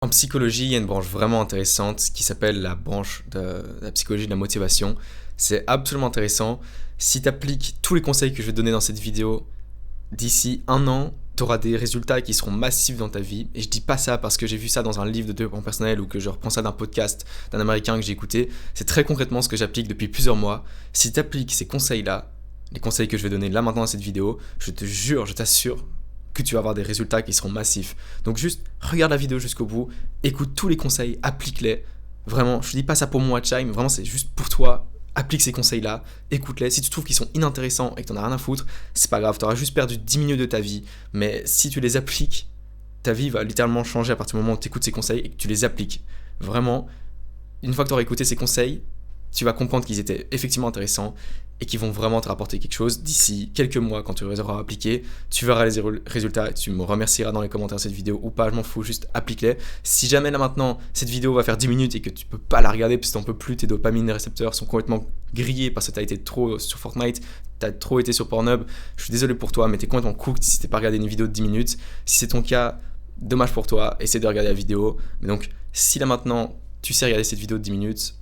En psychologie, il y a une branche vraiment intéressante qui s'appelle la branche de la psychologie de la motivation. C'est absolument intéressant. Si tu appliques tous les conseils que je vais te donner dans cette vidéo, d'ici un an, tu auras des résultats qui seront massifs dans ta vie. Et je dis pas ça parce que j'ai vu ça dans un livre de développement personnel ou que je reprends ça d'un podcast d'un américain que j'ai écouté. C'est très concrètement ce que j'applique depuis plusieurs mois. Si tu appliques ces conseils-là, les conseils que je vais donner là maintenant dans cette vidéo, je te jure, je t'assure que tu vas avoir des résultats qui seront massifs. Donc juste regarde la vidéo jusqu'au bout, écoute tous les conseils, applique-les. Vraiment, je te dis pas ça pour moi, Chai, mais vraiment c'est juste pour toi. Applique ces conseils-là, écoute-les. Si tu trouves qu'ils sont inintéressants et que t'en as rien à foutre, c'est pas grave, t'auras juste perdu 10 minutes de ta vie. Mais si tu les appliques, ta vie va littéralement changer à partir du moment où tu écoutes ces conseils et que tu les appliques. Vraiment, une fois que tu auras écouté ces conseils, tu vas comprendre qu'ils étaient effectivement intéressants et qu'ils vont vraiment te rapporter quelque chose d'ici quelques mois quand tu les auras appliqués. Tu verras les résultats et tu me remercieras dans les commentaires de cette vidéo ou pas, je m'en fous, juste applique-les. Si jamais là maintenant cette vidéo va faire 10 minutes et que tu peux pas la regarder parce que t'en peux plus, tes dopamines, les récepteurs sont complètement grillés parce que t'as été trop sur Fortnite, t'as trop été sur Pornhub, je suis désolé pour toi mais t'es complètement cooked si t'es pas regardé une vidéo de 10 minutes. Si c'est ton cas, dommage pour toi, essaie de regarder la vidéo. Mais donc si là maintenant tu sais regarder cette vidéo de 10 minutes,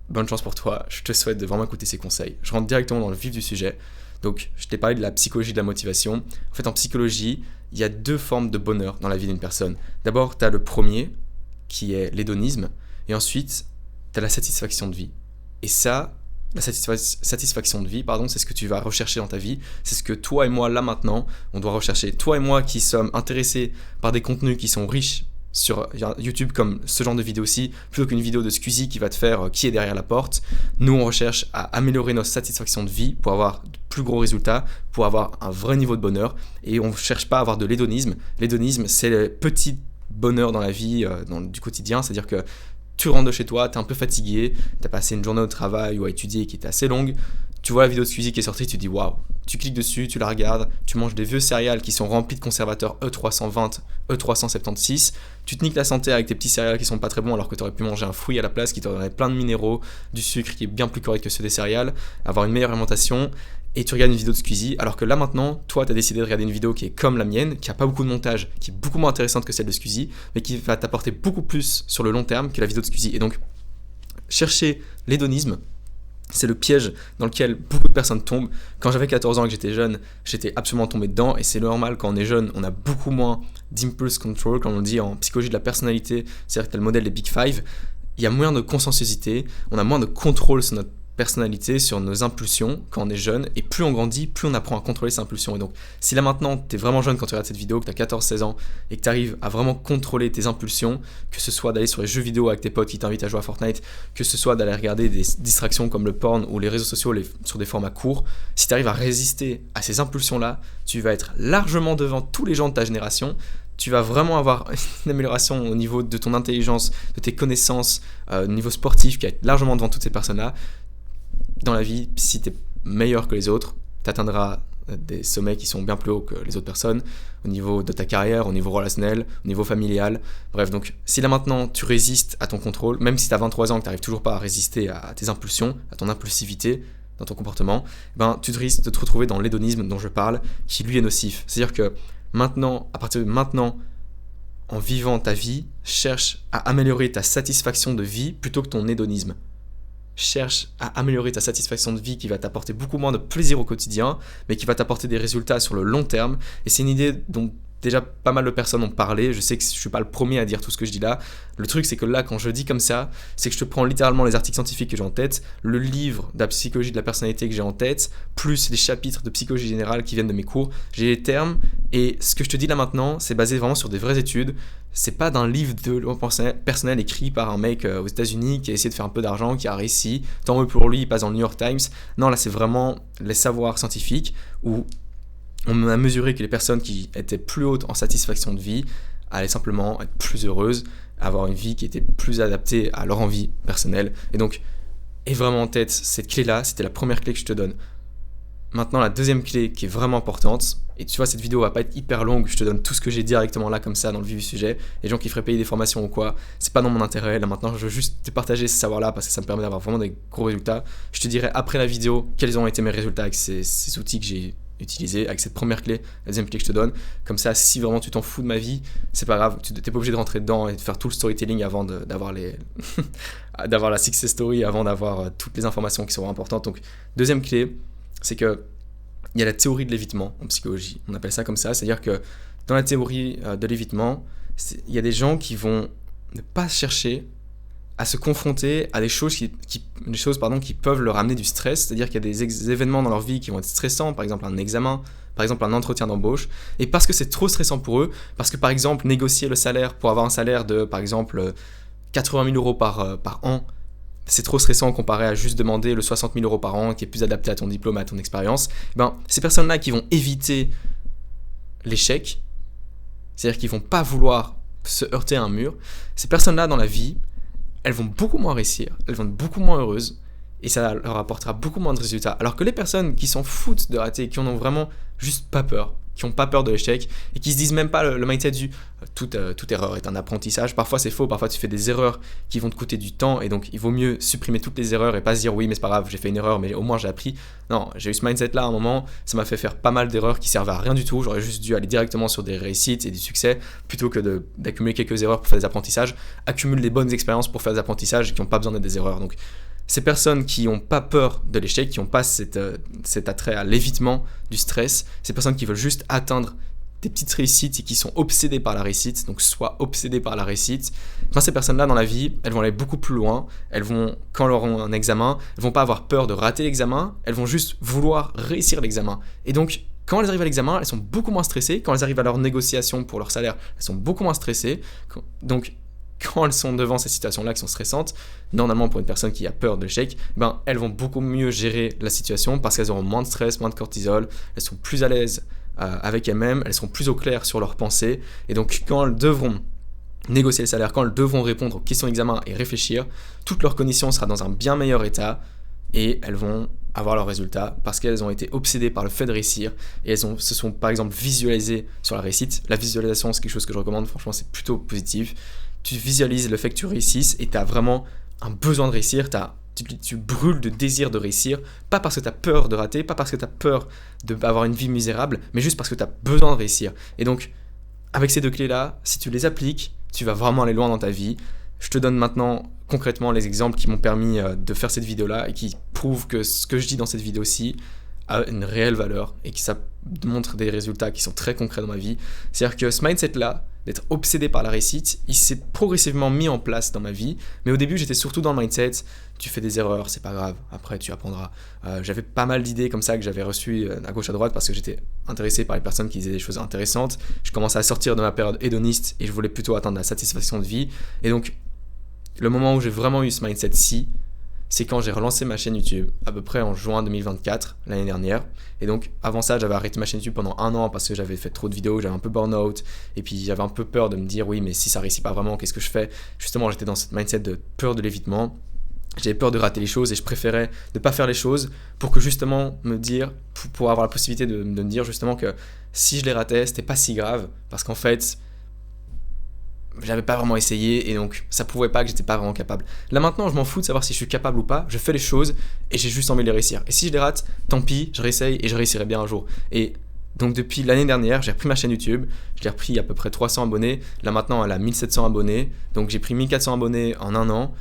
bonne chance pour toi, je te souhaite de vraiment écouter ces conseils. Je rentre directement dans le vif du sujet. Donc, je t'ai parlé de la psychologie de la motivation. En fait, en psychologie, il y a deux formes de bonheur dans la vie d'une personne. D'abord, tu as le premier, qui est l'hédonisme, et ensuite, tu as la satisfaction de vie. Et ça, la satisfaction de vie, c'est ce que tu vas rechercher dans ta vie. C'est ce que toi et moi, là maintenant, on doit rechercher. Toi et moi qui sommes intéressés par des contenus qui sont riches sur YouTube comme ce genre de vidéo-ci, plutôt qu'une vidéo de Squeezie qui va te faire qui est derrière la porte. Nous, on recherche à améliorer notre satisfaction de vie pour avoir de plus gros résultats, pour avoir un vrai niveau de bonheur. Et on ne cherche pas à avoir de l'hédonisme. L'hédonisme, c'est le petit bonheur dans la vie, du quotidien. C'est-à-dire que tu rentres de chez toi, tu es un peu fatigué, tu as passé une journée au travail ou à étudier qui était assez longue. Tu vois la vidéo de Squeezie qui est sortie, tu te dis waouh. Tu cliques dessus, tu la regardes, tu manges des vieux céréales qui sont remplis de conservateurs E320, E376. Tu te niques la santé avec tes petits céréales qui sont pas très bons alors que tu aurais pu manger un fruit à la place qui t'aurait plein de minéraux, du sucre qui est bien plus correct que ceux des céréales, avoir une meilleure alimentation. Et tu regardes une vidéo de Squeezie, alors que là maintenant, toi, tu as décidé de regarder une vidéo qui est comme la mienne, qui a pas beaucoup de montage, qui est beaucoup moins intéressante que celle de Squeezie, mais qui va t'apporter beaucoup plus sur le long terme que la vidéo de Squeezie. Et donc, chercher l'hédonisme, c'est le piège dans lequel beaucoup de personnes tombent. Quand j'avais 14 ans et que j'étais jeune, j'étais absolument tombé dedans. Et c'est normal, quand on est jeune, on a beaucoup moins d'impulse control, comme on dit en psychologie de la personnalité. C'est-à-dire que tu as le modèle des Big Five. Il y a moins de conscienciosité, on a moins de contrôle sur notre personnalité, sur nos impulsions quand on est jeune. Et plus on grandit, plus on apprend à contrôler ses impulsions. Et donc, si là maintenant, tu es vraiment jeune quand tu regardes cette vidéo, que tu as 14-16 ans, et que tu arrives à vraiment contrôler tes impulsions, que ce soit d'aller sur les jeux vidéo avec tes potes qui t'invitent à jouer à Fortnite, que ce soit d'aller regarder des distractions comme le porn ou les réseaux sociaux sur des formats courts, si tu arrives à résister à ces impulsions-là, tu vas être largement devant tous les gens de ta génération. Tu vas vraiment avoir une amélioration au niveau de ton intelligence, de tes connaissances, au niveau sportif, qui va être largement devant toutes ces personnes-là. Dans la vie, si tu es meilleur que les autres, tu atteindras des sommets qui sont bien plus hauts que les autres personnes, au niveau de ta carrière, au niveau relationnel, au niveau familial. Bref, donc si là maintenant tu résistes à ton contrôle, même si tu as 23 ans et que tu n'arrives toujours pas à résister à tes impulsions, à ton impulsivité dans ton comportement, ben, tu risques de te retrouver dans l'hédonisme dont je parle, qui lui est nocif. C'est-à-dire que maintenant, à partir de maintenant, en vivant ta vie, cherche à améliorer ta satisfaction de vie plutôt que ton hédonisme. Cherche à améliorer ta satisfaction de vie qui va t'apporter beaucoup moins de plaisir au quotidien, mais qui va t'apporter des résultats sur le long terme. Et c'est une idée dont déjà pas mal de personnes ont parlé. Je sais que je suis pas le premier à dire tout ce que je dis là. Le truc, c'est que là, quand je dis comme ça, c'est que je te prends littéralement les articles scientifiques que j'ai en tête, le livre de la psychologie de la personnalité que j'ai en tête, plus les chapitres de psychologie générale qui viennent de mes cours. J'ai les termes, et ce que je te dis là maintenant, c'est basé vraiment sur des vraies études. C'est pas d'un livre de développement personnel écrit par un mec aux États-Unis qui a essayé de faire un peu d'argent, qui a réussi. Tant mieux pour lui, il passe dans le New York Times. Non, là, c'est vraiment les savoirs scientifiques où on a mesuré que les personnes qui étaient plus hautes en satisfaction de vie allaient simplement être plus heureuses, avoir une vie qui était plus adaptée à leur envie personnelle. Et donc, aie vraiment en tête cette clé-là, c'était la première clé que je te donne. Maintenant, la deuxième clé qui est vraiment importante, et tu vois, cette vidéo va pas être hyper longue, je te donne tout ce que j'ai directement là, comme ça, dans le vif du sujet. Les gens qui feraient payer des formations ou quoi, c'est pas dans mon intérêt. Là maintenant, je veux juste te partager ce savoir-là parce que ça me permet d'avoir vraiment des gros résultats. Je te dirai après la vidéo quels ont été mes résultats avec ces outils que j'ai utiliser avec cette première clé, la deuxième clé que je te donne. Comme ça, si vraiment tu t'en fous de ma vie, c'est pas grave, tu n'es pas obligé de rentrer dedans et de faire tout le storytelling avant d'avoir d'avoir la success story, avant d'avoir toutes les informations qui sont importantes. Donc, deuxième clé, c'est que il y a la théorie de l'évitement en psychologie. On appelle ça comme ça, c'est-à-dire que dans la théorie de l'évitement, il y a des gens qui vont ne pas chercher à se confronter à des choses qui peuvent leur amener du stress, c'est-à-dire qu'il y a des événements dans leur vie qui vont être stressants, par exemple un examen, par exemple un entretien d'embauche, et parce que c'est trop stressant pour eux, parce que par exemple négocier le salaire pour avoir un salaire de par exemple 80 000 euros par an, c'est trop stressant comparé à juste demander le 60 000 euros par an qui est plus adapté à ton diplôme, à ton expérience. Ces personnes-là qui vont éviter l'échec, c'est-à-dire qu'ils vont pas vouloir se heurter à un mur, ces personnes-là dans la vie, elles vont beaucoup moins réussir, elles vont être beaucoup moins heureuses et ça leur apportera beaucoup moins de résultats. Alors que les personnes qui s'en foutent de rater, qui en ont vraiment juste pas peur, qui n'ont pas peur de l'échec et qui se disent même pas le mindset du toute erreur est un apprentissage. Parfois c'est faux, parfois tu fais des erreurs qui vont te coûter du temps et donc il vaut mieux supprimer toutes les erreurs et pas se dire oui mais c'est pas grave, j'ai fait une erreur mais au moins j'ai appris. Non, j'ai eu ce mindset là à un moment, ça m'a fait faire pas mal d'erreurs qui servaient à rien du tout, j'aurais juste dû aller directement sur des réussites et du succès plutôt que d'accumuler quelques erreurs pour faire des apprentissages. Accumule les bonnes expériences pour faire des apprentissages qui n'ont pas besoin d'être des erreurs. Donc ces personnes qui n'ont pas peur de l'échec, qui n'ont pas cet attrait à l'évitement du stress, ces personnes qui veulent juste atteindre des petites réussites et qui sont obsédées par la réussite, donc soit obsédées par la réussite, ces personnes-là dans la vie, elles vont aller beaucoup plus loin, elles vont, quand elles auront un examen, elles vont pas avoir peur de rater l'examen, elles vont juste vouloir réussir l'examen. Et donc, quand elles arrivent à l'examen, elles sont beaucoup moins stressées, quand elles arrivent à leur négociation pour leur salaire, elles sont beaucoup moins stressées, donc quand elles sont devant ces situations-là qui sont stressantes, normalement pour une personne qui a peur de l'échec, elles vont beaucoup mieux gérer la situation parce qu'elles auront moins de stress, moins de cortisol, elles sont plus à l'aise avec elles-mêmes, elles seront plus au clair sur leurs pensées, et donc quand elles devront négocier le salaire, quand elles devront répondre aux questions d'examen et réfléchir, toute leur cognition sera dans un bien meilleur état et elles vont avoir leurs résultats parce qu'elles ont été obsédées par le fait de réussir et elles se sont par exemple visualisées sur la réussite. La visualisation c'est quelque chose que je recommande, franchement c'est plutôt positif. Tu visualises le fait que tu réussisses et tu as vraiment un besoin de réussir, tu brûles de désir de réussir, pas parce que tu as peur de rater, pas parce que tu as peur d'avoir une vie misérable, mais juste parce que tu as besoin de réussir. Et donc, avec ces deux clés-là, si tu les appliques, tu vas vraiment aller loin dans ta vie. Je te donne maintenant concrètement les exemples qui m'ont permis de faire cette vidéo-là et qui prouvent que ce que je dis dans cette vidéo-ci a une réelle valeur et que ça montre des résultats qui sont très concrets dans ma vie. C'est-à-dire que ce mindset-là, d'être obsédé par la réussite, il s'est progressivement mis en place dans ma vie, mais au début j'étais surtout dans le mindset, tu fais des erreurs, c'est pas grave, après tu apprendras. J'avais pas mal d'idées comme ça que j'avais reçues à gauche à droite parce que j'étais intéressé par les personnes qui disaient des choses intéressantes, je commençais à sortir de ma période hédoniste et je voulais plutôt atteindre la satisfaction de vie, et donc le moment où j'ai vraiment eu ce mindset-ci, c'est quand j'ai relancé ma chaîne YouTube, à peu près en juin 2024, l'année dernière. Et donc, avant ça, j'avais arrêté ma chaîne YouTube pendant 1 an parce que j'avais fait trop de vidéos, j'avais un peu burn-out. Et puis, j'avais un peu peur de me dire, oui, mais si ça réussit pas vraiment, qu'est-ce que je fais? Justement, j'étais dans cette mindset de peur de l'évitement. J'avais peur de rater les choses et je préférais ne pas faire les choses pour que justement me dire, pour avoir la possibilité de me dire justement que si je les ratais, c'était pas si grave. Parce qu'en fait, j'avais pas vraiment essayé et donc ça prouvait pas que j'étais pas vraiment capable. Là maintenant je m'en fous de savoir si je suis capable ou pas, je fais les choses et j'ai juste envie de les réussir. Et si je les rate, tant pis, je réessaye et je réussirai bien un jour. Et donc depuis l'année dernière, j'ai repris ma chaîne YouTube, je l'ai repris à peu près 300 abonnés, là maintenant elle a 1700 abonnés, donc j'ai pris 1400 abonnés en 1 an.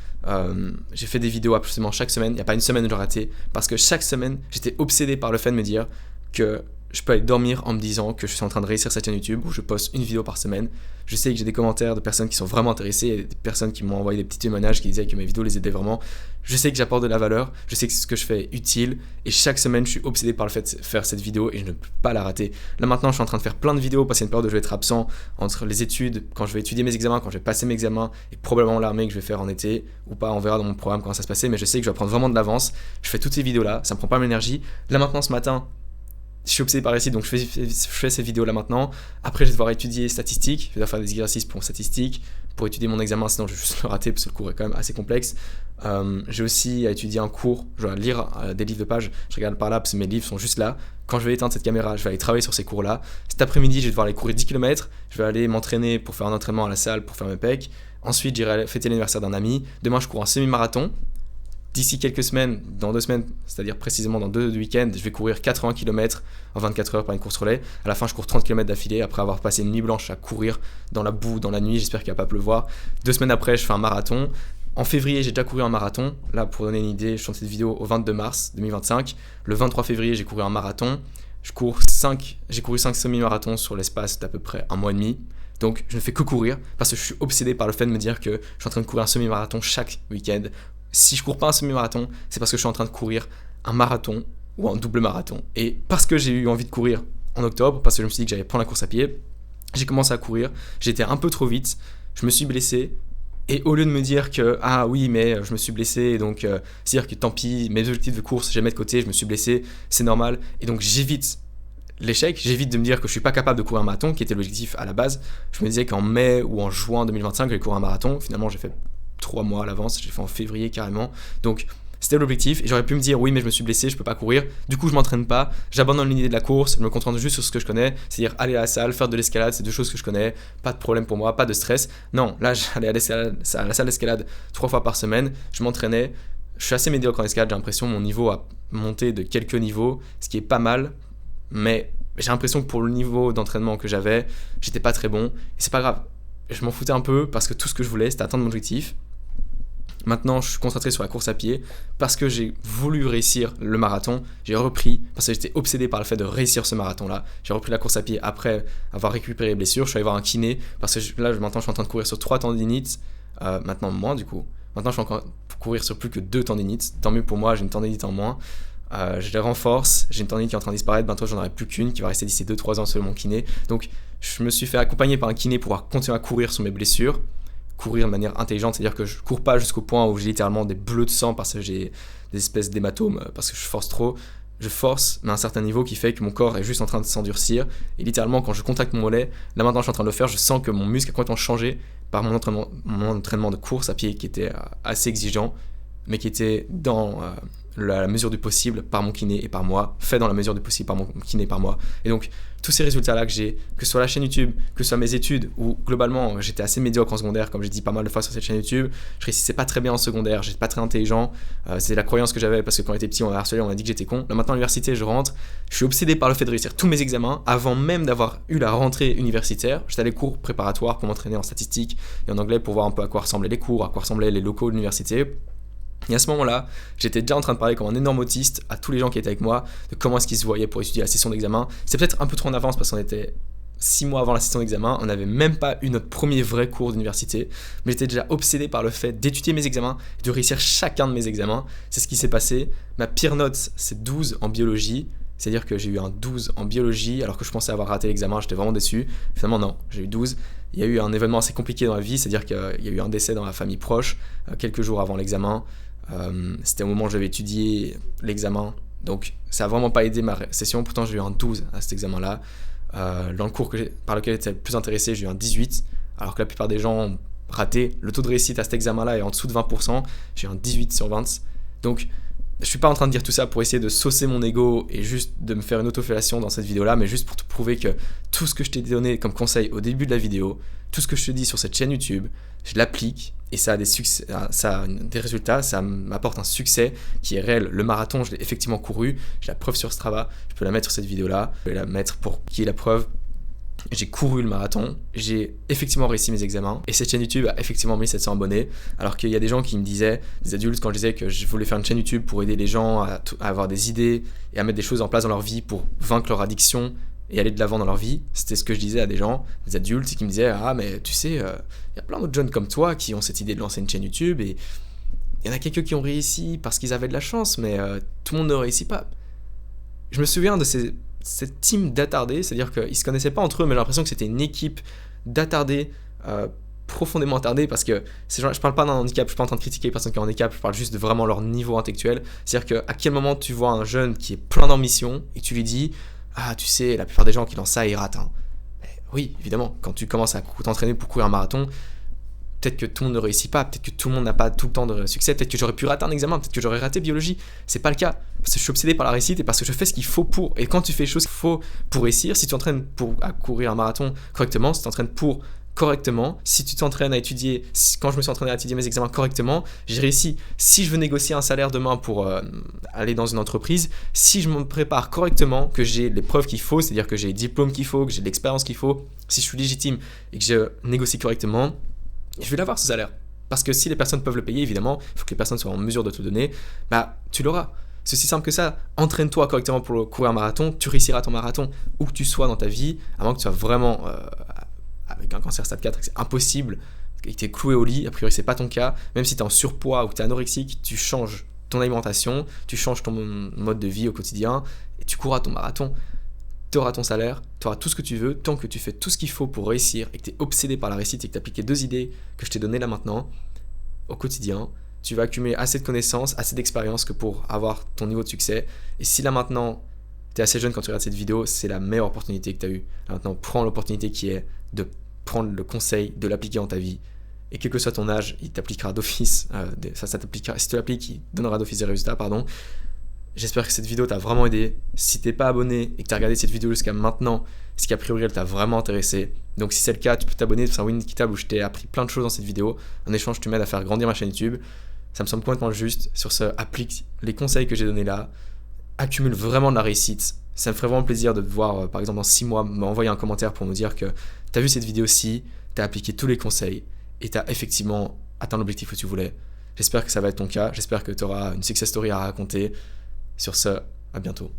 J'ai fait des vidéos absolument chaque semaine, il n'y a pas une semaine où j'ai raté, parce que chaque semaine j'étais obsédé par le fait de me dire que je peux aller dormir en me disant que je suis en train de réussir cette chaîne YouTube où je poste une vidéo par semaine. Je sais que j'ai des commentaires de personnes qui sont vraiment intéressées, et des personnes qui m'ont envoyé des petits témoignages qui disaient que mes vidéos les aidaient vraiment. Je sais que j'apporte de la valeur, je sais que ce que je fais est utile et chaque semaine je suis obsédé par le fait de faire cette vidéo et je ne peux pas la rater. Là maintenant je suis en train de faire plein de vidéos parce qu'il y a une période où je vais être absent entre les études, quand je vais étudier mes examens, quand je vais passer mes examens et probablement l'armée que je vais faire en été ou pas, on verra dans mon programme comment ça se passer, mais je sais que je vais prendre vraiment de l'avance. Je fais toutes ces vidéos là, ça me prend pas l'énergie. Là maintenant ce matin, je suis obsédé par réussite, donc je fais ces vidéos là maintenant. Après, je vais devoir étudier statistiques, je vais devoir faire des exercices pour statistiques, pour étudier mon examen, sinon je vais juste le rater parce que le cours est quand même assez complexe. J'ai aussi à étudier un cours, je vais lire des livres de pages, je regarde par là parce que mes livres sont juste là. Quand je vais éteindre cette caméra, je vais aller travailler sur ces cours là. Cet après-midi, je vais devoir aller courir 10 km, je vais aller m'entraîner pour faire un entraînement à la salle pour faire mes pecs. Ensuite, j'irai fêter l'anniversaire d'un ami. Demain, je cours un semi-marathon. d'ici quelques semaines, dans 2 semaines, c'est-à-dire précisément dans 2 week-ends, je vais courir 80 km en 24 heures par une course relais. À la fin, je cours 30 km d'affilée après avoir passé une nuit blanche à courir dans la boue, dans la nuit. J'espère qu'il ne va pas pleuvoir. 2 semaines après, je fais un marathon. En février, j'ai déjà couru un marathon. Là, pour donner une idée, je tourne cette vidéo au 22 mars 2025. Le 23 février, j'ai couru un marathon. J'ai couru 5 semi-marathons sur l'espace d'à peu près un mois et demi. Donc, je ne fais que courir parce que je suis obsédé par le fait de me dire que je suis en train de courir un semi-marathon chaque week-end. Si je cours pas un semi-marathon, c'est parce que je suis en train de courir un marathon ou un double marathon. Et parce que j'ai eu envie de courir en octobre, parce que je me suis dit que j'allais prendre la course à pied, j'ai commencé à courir, j'étais un peu trop vite, je me suis blessé, et au lieu de me dire que ah oui mais je me suis blessé, donc c'est-à-dire que tant pis, mes objectifs de course, je les mets de côté, je me suis blessé, c'est normal, et donc j'évite l'échec, j'évite de me dire que je suis pas capable de courir un marathon, qui était l'objectif à la base. Je me disais qu'en mai ou en juin 2025, j'allais courir un marathon, finalement j'ai fait 3 mois à l'avance, j'ai fait en février carrément, donc c'était l'objectif, et j'aurais pu me dire oui mais je me suis blessé, je peux pas courir, du coup je m'entraîne pas, j'abandonne l'idée de la course, je me concentre juste sur ce que je connais, c'est-à-dire aller à la salle, faire de l'escalade, c'est 2 choses que je connais, pas de problème pour moi, pas de stress. Non, là j'allais à la salle d'escalade 3 fois par semaine, je m'entraînais, je suis assez médiocre en escalade, j'ai l'impression mon niveau a monté de quelques niveaux, ce qui est pas mal, mais j'ai l'impression que pour le niveau d'entraînement que j'avais, j'étais pas très bon, et c'est pas grave, je m'en foutais un peu parce que tout ce que je voulais c'était atteindre mon objectif. Maintenant, je suis concentré sur la course à pied parce que j'ai voulu réussir le marathon. J'ai repris, parce que j'étais obsédé par le fait de réussir ce marathon-là. J'ai repris la course à pied après avoir récupéré les blessures. Je suis allé voir un kiné parce que là, maintenant, je suis en train de courir sur 3 tendinites. Maintenant, moins du coup. Maintenant, je suis encore courir sur plus que 2 tendinites. Tant mieux pour moi, j'ai une tendinite en moins. Je les renforce. J'ai une tendinite qui est en train de disparaître. Bientôt, j'en aurai plus qu'une qui va rester d'ici 2-3 ans selon mon kiné. Donc, je me suis fait accompagner par un kiné pour pouvoir continuer à courir sur mes blessures. Courir de manière intelligente, c'est-à-dire que je cours pas jusqu'au point où j'ai littéralement des bleus de sang parce que j'ai des espèces d'hématomes, parce que je force trop. Je force, mais à un certain niveau qui fait que mon corps est juste en train de s'endurcir. Et littéralement, quand je contacte mon mollet, là maintenant je suis en train de le faire, je sens que mon muscle a complètement changé par mon entraînement de course à pied qui était assez exigeant, mais qui était dans la mesure du possible par mon kiné et par moi, fait dans la mesure du possible par mon kiné et par moi. Et donc, tous ces résultats-là que j'ai, que ce soit la chaîne YouTube, que ce soit mes études, où globalement j'étais assez médiocre en secondaire, comme j'ai dit pas mal de fois sur cette chaîne YouTube, je réussissais pas très bien en secondaire, j'étais pas très intelligent, c'est la croyance que j'avais parce que quand on était petit on m'a harcelé, on m'a dit que j'étais con. Là maintenant à l'université je rentre, je suis obsédé par le fait de réussir tous mes examens, avant même d'avoir eu la rentrée universitaire, j'étais à les cours préparatoires pour m'entraîner en statistique et en anglais pour voir un peu à quoi ressemblaient les cours, à quoi ressemblaient les locaux de l'université. Et à ce moment-là, j'étais déjà en train de parler comme un énorme autiste à tous les gens qui étaient avec moi de comment est-ce qu'ils se voyaient pour étudier la session d'examen. C'est peut-être un peu trop en avance parce qu'on était 6 mois avant la session d'examen, on n'avait même pas eu notre premier vrai cours d'université, mais j'étais déjà obsédé par le fait d'étudier mes examens et de réussir chacun de mes examens. C'est ce qui s'est passé. Ma pire note, c'est 12 en biologie. C'est-à-dire que j'ai eu un 12 en biologie alors que je pensais avoir raté l'examen, j'étais vraiment déçu. Finalement non, j'ai eu 12. Il y a eu un événement assez compliqué dans la vie, c'est-à-dire qu'il y a eu un décès dans la famille proche quelques jours avant l'examen. C'était au moment où j'avais étudié l'examen, donc ça a vraiment pas aidé ma session. Pourtant j'ai eu un 12 à cet examen là. Dans le cours par lequel j'étais le plus intéressé, j'ai eu un 18, alors que la plupart des gens ont raté. Le taux de réussite à cet examen là est en dessous de 20%, j'ai eu un 18 sur 20. Donc je suis pas en train de dire tout ça pour essayer de saucer mon ego et juste de me faire une autofellation dans cette vidéo là, mais juste pour te prouver que tout ce que je t'ai donné comme conseil au début de la vidéo, tout ce que je te dis sur cette chaîne YouTube, je l'applique et ça a des succès, ça a des résultats, ça m'apporte un succès qui est réel. Le marathon, je l'ai effectivement couru, j'ai la preuve sur Strava, je peux la mettre sur cette vidéo là, je vais la mettre pour qu'il y ait la preuve. J'ai couru le marathon, j'ai effectivement réussi mes examens et cette chaîne YouTube a effectivement 1700 abonnés, alors qu'il y a des gens qui me disaient, des adultes, quand je disais que je voulais faire une chaîne YouTube pour aider les gens à avoir des idées et à mettre des choses en place dans leur vie pour vaincre leur addiction et aller de l'avant dans leur vie. C'était ce que je disais à des gens, des adultes, qui me disaient ah mais tu sais, il y a plein d'autres jeunes comme toi qui ont cette idée de lancer une chaîne YouTube et il y en a quelques qui ont réussi parce qu'ils avaient de la chance, mais tout le monde ne réussit pas. Je me souviens de cette team d'attardés, c'est-à-dire qu'ils se connaissaient pas entre eux, mais j'ai l'impression que c'était une équipe d'attardés profondément attardés, parce que je parle pas d'un handicap, je suis pas en train de critiquer les personnes qui ont un handicap, je parle juste de vraiment leur niveau intellectuel. C'est-à-dire qu'à quel moment tu vois un jeune qui est plein d'ambition et tu lui dis ah tu sais, la plupart des gens qui lancent ça ils ratent. Oui, évidemment, quand tu commences à t'entraîner pour courir un marathon, peut-être que tout le monde ne réussit pas, peut-être que tout le monde n'a pas tout le temps de succès, peut-être que j'aurais pu rater un examen, peut-être que j'aurais raté biologie. C'est pas le cas, parce que je suis obsédé par la réussite et parce que je fais ce qu'il faut pour. Et quand tu fais les choses qu'il faut pour réussir, si tu t'entraînes à courir un marathon correctement, si tu t'entraînes pour correctement, si tu t'entraînes à étudier, quand je me suis entraîné à étudier mes examens correctement, j'ai réussi. Si je veux négocier un salaire demain pour aller dans une entreprise, si je me prépare correctement, que j'ai les preuves qu'il faut, c'est-à-dire que j'ai les diplômes qu'il faut, que j'ai l'expérience qu'il faut, si je suis légitime et que je négocie correctement, je vais l'avoir ce salaire. Parce que si les personnes peuvent le payer, évidemment, il faut que les personnes soient en mesure de te le donner, bah tu l'auras. C'est aussi simple que ça. Entraîne-toi correctement pour courir un marathon, tu réussiras ton marathon. Où que tu sois dans ta vie, à moins que tu sois vraiment avec un cancer stade 4, c'est impossible, et que tu es cloué au lit, a priori c'est pas ton cas, même si tu es en surpoids ou que tu es anorexique, tu changes ton alimentation, tu changes ton mode de vie au quotidien, et tu courras ton marathon. Tu auras ton salaire, tu auras tout ce que tu veux, tant que tu fais tout ce qu'il faut pour réussir, et que tu es obsédé par la réussite, et que tu appliques les 2 idées que je t'ai données là maintenant, au quotidien, tu vas accumuler assez de connaissances, assez d'expérience que pour avoir ton niveau de succès. Et si là maintenant, tu es assez jeune quand tu regardes cette vidéo, c'est la meilleure opportunité que tu as eue. Là maintenant, prends l'opportunité qui est de prendre le conseil, de l'appliquer dans ta vie. Et quel que soit ton âge, il t'appliquera d'office. Ça t'appliquera. Si tu l'appliques, il donnera d'office des résultats, pardon. J'espère que cette vidéo t'a vraiment aidé. Si t'es pas abonné et que tu as regardé cette vidéo jusqu'à maintenant, c'est qu'a priori elle t'a vraiment intéressé. Donc si c'est le cas, tu peux t'abonner, c'est un win équitable où je t'ai appris plein de choses dans cette vidéo. En échange, tu m'aides à faire grandir ma chaîne YouTube. Ça me semble complètement juste. Sur ce, applique les conseils que j'ai donnés là. Accumule vraiment de la réussite. Ça me ferait vraiment plaisir de te voir, par exemple, dans 6 mois, m'envoyer un commentaire pour me dire que tu as vu cette vidéo-ci, tu as appliqué tous les conseils et tu as effectivement atteint l'objectif que tu voulais. J'espère que ça va être ton cas. J'espère que tu auras une success story à raconter. Sur ce, à bientôt.